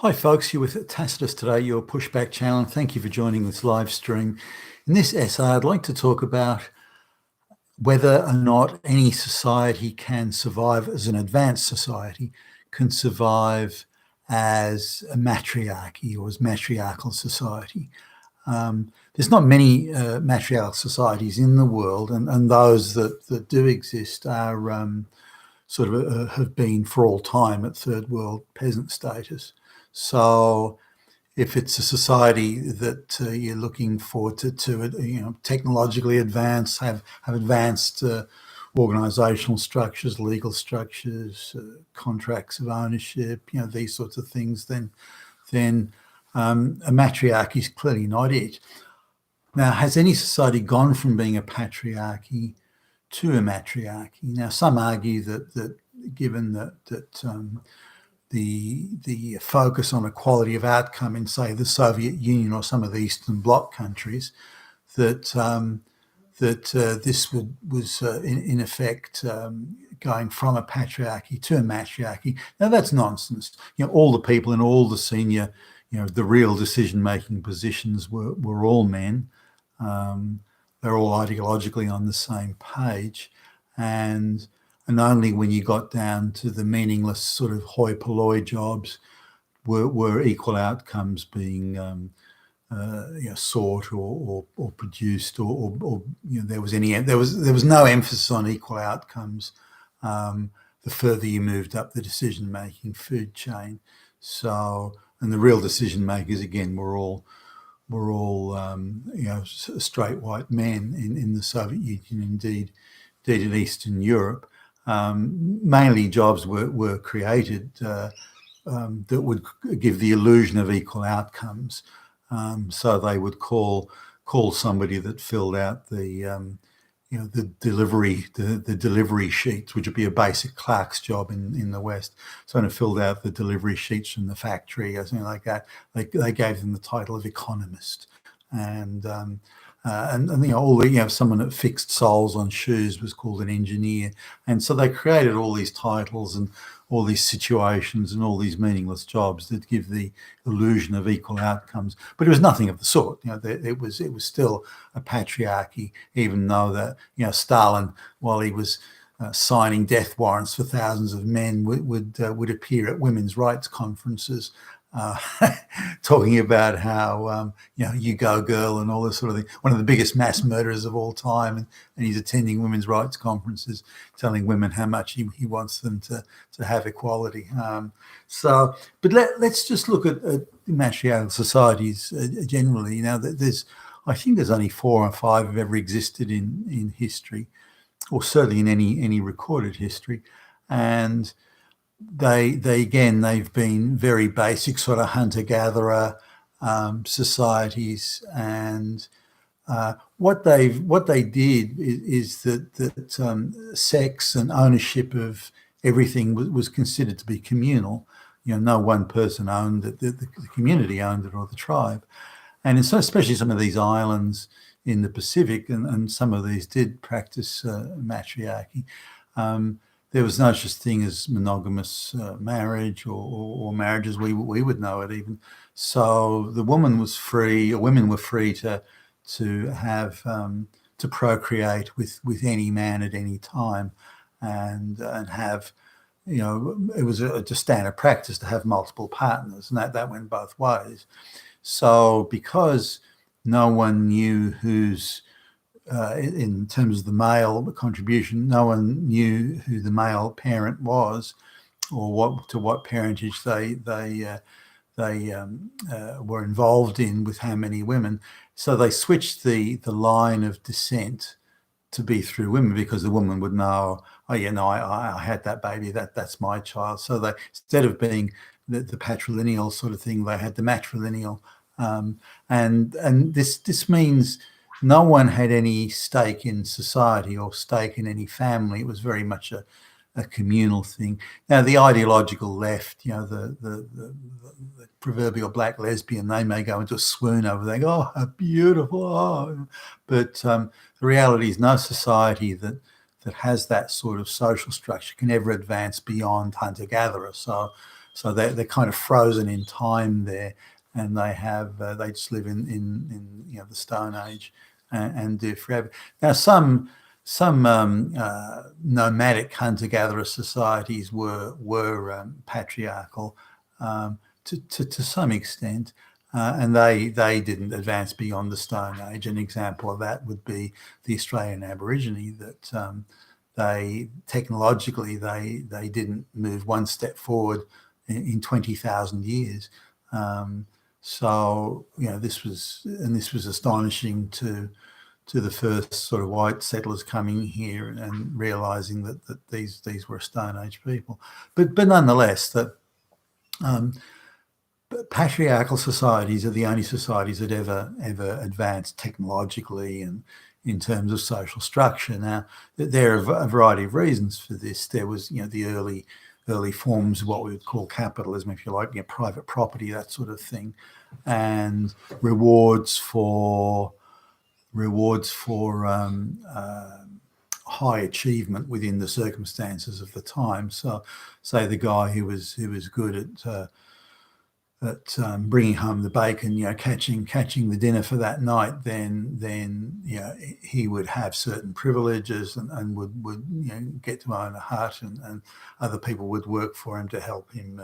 Hi folks, you're with Tacitus today, your pushback channel. Thank you for joining this live stream. In this essay, I'd like to talk about whether or not any society can survive as an advanced society, can survive as a matriarchy or as matriarchal society. There's not many matriarchal societies in the world, and those that do exist are have been for all time at third world peasant status. So if it's a society that you're looking for to technologically advance, have advanced organizational structures, legal structures, contracts of ownership, these sorts of things, then a matriarchy is clearly not it. Now, has any society gone from being a patriarchy to a matriarchy? Now, some argue that given that the focus on equality of outcome in, say, the Soviet Union or some of the Eastern Bloc countries, that this was in effect going from a patriarchy to a matriarchy. Now, that's nonsense. All the people in all the senior, the real decision-making positions were all men. They're all ideologically on the same page, and only when you got down to the meaningless sort of hoi polloi jobs were equal outcomes being sought or produced, or there was no emphasis on equal outcomes the further you moved up the decision-making food chain. So, and the real decision makers again were all straight white men in the Soviet Union, indeed in Eastern Europe. Mainly jobs were created that would give the illusion of equal outcomes. So they would call somebody that filled out the delivery sheets, which would be a basic clerk's job in the West. So when it filled out the delivery sheets from the factory or something like that, they gave them the title of economist. And someone that fixed soles on shoes was called an engineer. And so they created all these titles and all these situations and all these meaningless jobs that give the illusion of equal outcomes. But it was nothing of the sort. It was still a patriarchy, even though that Stalin, while he was signing death warrants for thousands of men, would appear at women's rights conferences. Talking about how you go girl and all this sort of thing. One of the biggest mass murderers of all time, and he's attending women's rights conferences, telling women how much he wants them to have equality. But let's just look at matriarchal societies generally. I think there's only 4 or 5 have ever existed in history, or certainly in any recorded history, and they've been very basic sort of hunter-gatherer societies, and what they did is that sex and ownership of everything was considered to be communal. No one person owned it; the community owned it, or the tribe. And so, especially some of these islands in the Pacific, and some of these did practice matriarchy. There was no such thing as monogamous marriage or marriage as we would know it even. So the woman was free, or women were free to have to procreate with any man at any time, and have, it was just standard practice to have multiple partners, and that went both ways. So because no one knew whose in terms of the male contribution, no one knew who the male parent was, or what parentage they were involved in with how many women. So they switched the line of descent to be through women, because the woman would know, I had that baby, that's my child. So they, instead of being the patrilineal sort of thing, they had the matrilineal, and this means no one had any stake in society or stake in any family. It was very much a communal thing. Now, the ideological left, the proverbial black lesbian, they may go into a swoon over there, oh, how beautiful. Oh. But the reality is no society that has that sort of social structure can ever advance beyond hunter-gatherer. So So they're kind of frozen in time there, and they just live in the Stone Age and do forever. Now some nomadic hunter-gatherer societies were patriarchal to some extent, and they didn't advance beyond the Stone Age. An example of that would be the Australian Aborigine, that they technologically they didn't move one step forward in 20,000 years. So this was astonishing to the first sort of white settlers coming here and realizing that these were Stone Age people. But nonetheless, that patriarchal societies are the only societies that ever advanced technologically and in terms of social structure. Now, there are a variety of reasons for this. There was, the early forms of what we would call capitalism, if you like, private property, that sort of thing, and rewards for high achievement within the circumstances of the time. So, say the guy who was good at bringing home the bacon, catching the dinner for that night, then he would have certain privileges and would get to own a hut, and other people would work for him to help him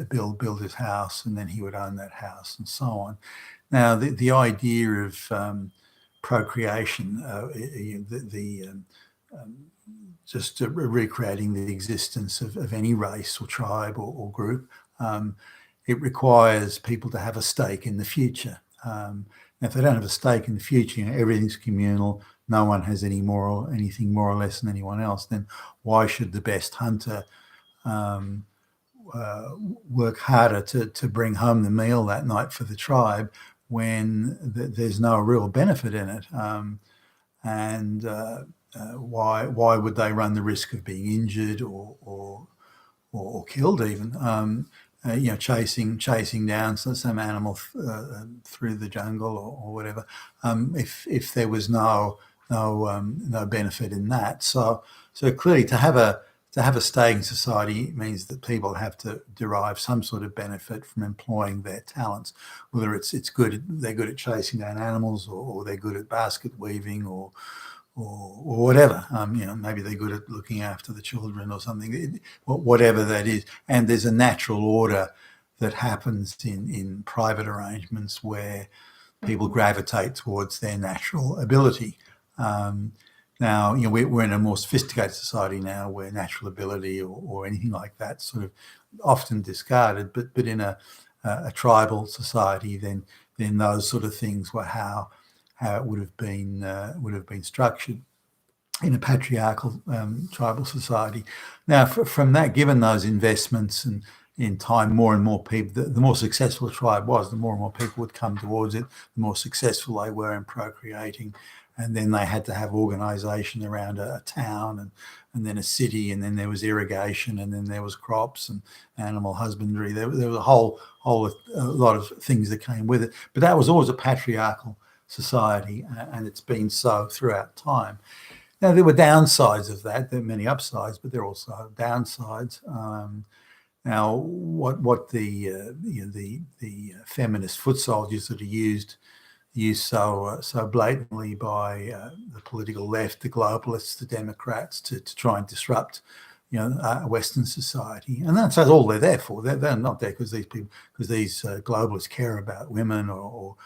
build his house, and then he would own that house, and so on. Now, the idea of procreation, just recreating the existence of any race or tribe or group, it requires people to have a stake in the future. Now, if they don't have a stake in the future, everything's communal, no one has anything more or less than anyone else, then why should the best hunter work harder to bring home the meal that night for the tribe when there's no real benefit in it? Why would they run the risk of being injured or killed even? Chasing down some animal through the jungle or whatever, if there was no benefit in that. So clearly, to have a stake in society means that people have to derive some sort of benefit from employing their talents, whether they're good at chasing down animals, or they're good at basket weaving, or whatever. Maybe they're good at looking after the children or something, whatever that is. And there's a natural order that happens in private arrangements where people gravitate towards their natural ability. Now, we're in a more sophisticated society now where natural ability or anything like that sort of often discarded. But in a tribal society, then those sort of things were how it would have been structured in a patriarchal tribal society. Now, from that, given those investments and in time, more and more people, the more successful a tribe was, the more and more people would come towards it, the more successful they were in procreating. And then they had to have organisation around a town and then a city, and then there was irrigation, and then there was crops and animal husbandry. There was a whole lot of things that came with it. But that was always a patriarchal society, and it's been so throughout time. Now, there were downsides of that. There are many upsides, but there are also downsides. Now, what the feminist foot soldiers that are used so blatantly by the political left, the globalists, the Democrats, to try and disrupt, Western society, and that's all they're there for. They're not there because these globalists care about women or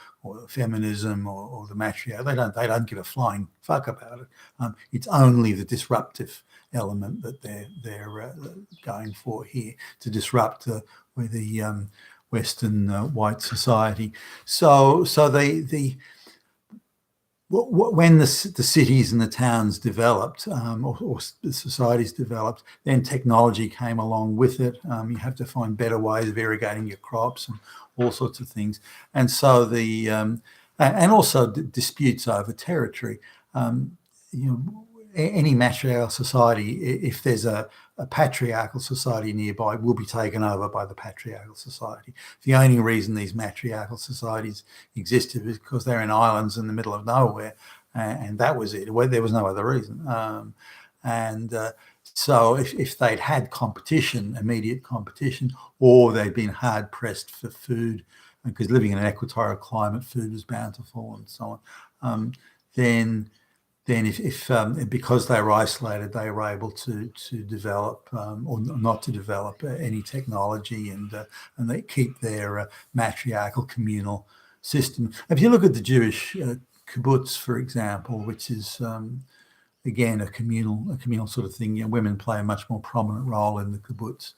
feminism or the matriarchy. They don't give a flying fuck about it. It's only the disruptive element that they're going for here, to disrupt the Western white society. So when the cities and the towns developed, or the societies developed, then technology came along with it. You have to find better ways of irrigating your crops and all sorts of things. And so and also disputes over territory. Any matriarchal society, if there's a patriarchal society nearby, will be taken over by the patriarchal society. The only reason these matriarchal societies existed is because they're in islands in the middle of nowhere, and that was it. There was no other reason. So if they'd had competition, immediate competition, or they'd been hard pressed for food, because living in an equatorial climate, food was bountiful and so on, then if because they were isolated, they were able to develop or not to develop any technology, and they keep their matriarchal communal system. If you look at the Jewish kibbutz, for example, which is again a communal sort of thing, women play a much more prominent role in the kibbutz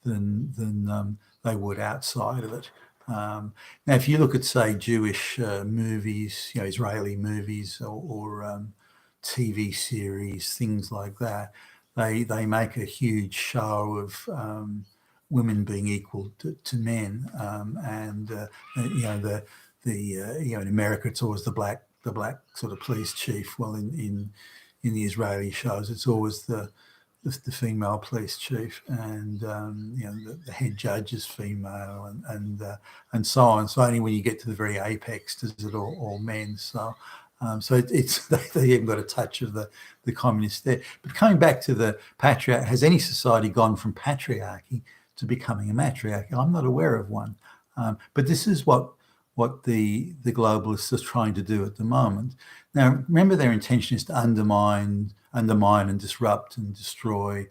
than they would outside of it. Now, if you look at, say, Jewish movies, Israeli movies, or TV series, things like that, they make a huge show of women being equal to men, and in America it's always the black sort of police chief. Well, in the Israeli shows, it's always the female police chief, and the head judge is female, and so on. So only when you get to the very apex does it all men. So it's they even got a touch of the communists there. But coming back to the patriarchy, has any society gone from patriarchy to becoming a matriarchy? I'm not aware of one. But this is what the globalists are trying to do at the moment. Now, remember, their intention is to undermine and disrupt and destroy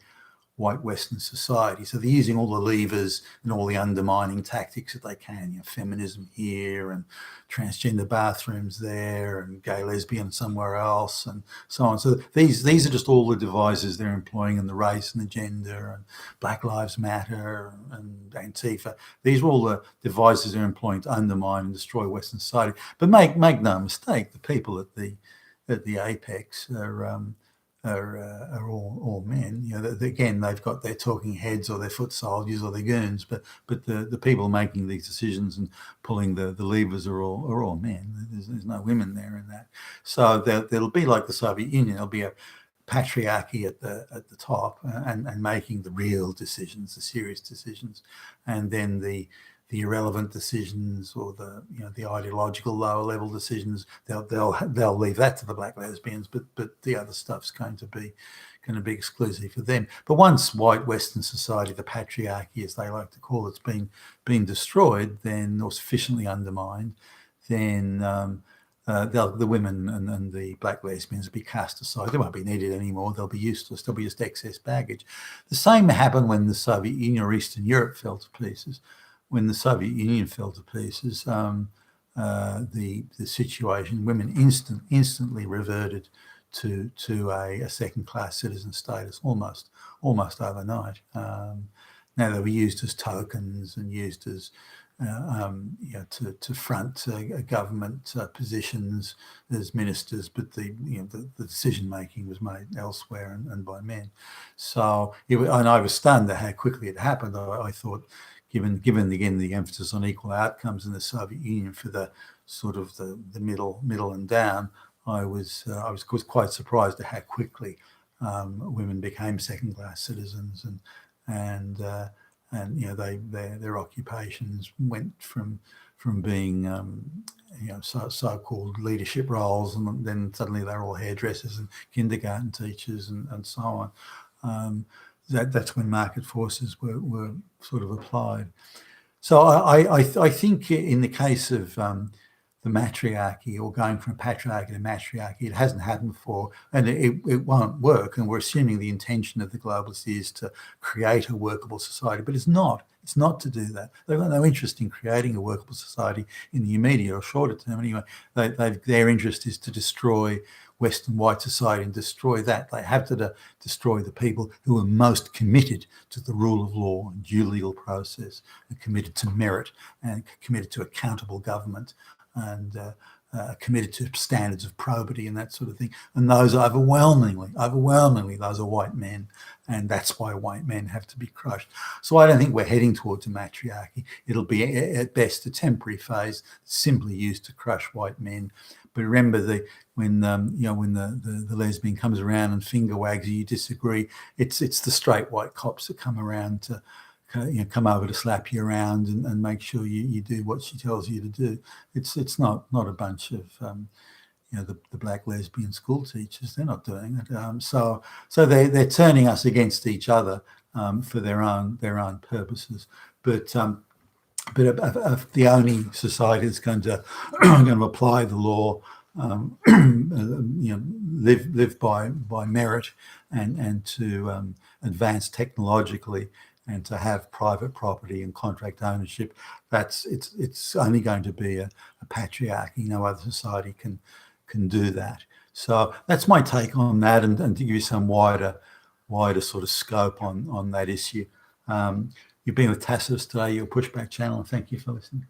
white Western society. So they're using all the levers and all the undermining tactics that they can. Feminism here, and transgender bathrooms there, and gay lesbian somewhere else, and so on. So these are just all the devices they're employing, in the race and the gender and Black Lives Matter and Antifa. These are all the devices they're employing to undermine and destroy Western society. But make no mistake, the people at the apex are all men. Again, they've got their talking heads or their foot soldiers or their goons, but the people making these decisions and pulling the levers are all men. There's no women there in that. So there'll be like the Soviet Union. There'll be a patriarchy at the top, and making the real decisions, the serious decisions, and then the irrelevant decisions, or the ideological lower level decisions, they'll leave that to the black lesbians, but the other stuff's going to be exclusive for them. But once white Western society, the patriarchy as they like to call it's been destroyed, then, or sufficiently undermined, then the women and the black lesbians will be cast aside. They won't be needed anymore. They'll be useless. They'll be just excess baggage. The same happened when the Soviet Union or Eastern Europe fell to pieces. When the Soviet Union fell to pieces, the situation, women instantly reverted to a second-class citizen status almost overnight. Now, they were used as tokens and used as to front government positions as ministers, but the decision making was made elsewhere and by men. So, and I was stunned at how quickly it happened. I thought, given again the emphasis on equal outcomes in the Soviet Union for the sort of the middle and down, I was quite surprised at how quickly women became second-class citizens, and their occupations went from being so-called leadership roles, and then suddenly they're all hairdressers and kindergarten teachers and so on. That's when market forces were sort of applied. So I think in the case of the matriarchy, or going from patriarchy to matriarchy, it hasn't happened before, and it won't work. And we're assuming the intention of the globalists is to create a workable society, but it's not. It's not to do that. They've got no interest in creating a workable society in the immediate or shorter term anyway. Their interest is to destroy Western white society and destroy that. They have to destroy the people who are most committed to the rule of law and due legal process, and committed to merit, and committed to accountable government, and committed to standards of probity and that sort of thing. And those overwhelmingly, those are white men, and that's why white men have to be crushed. So I don't think we're heading towards a matriarchy. It'll be at best a temporary phase, simply used to crush white men. But remember, when the lesbian comes around and finger wags you disagree, it's the straight white cops that come around to come over to slap you around and make sure you do what she tells you to do. It's not a bunch of the black lesbian school teachers. They're not doing it. So they're turning us against each other for their own purposes. But if the only society that's going to apply the law, live by merit, and to advance technologically, and to have private property and contract ownership, it's only going to be a patriarchy. No other society can do that. So that's my take on that, and to give you some wider sort of scope on that issue. You've been with Tacitus today, your Pushback channel, and thank you for listening.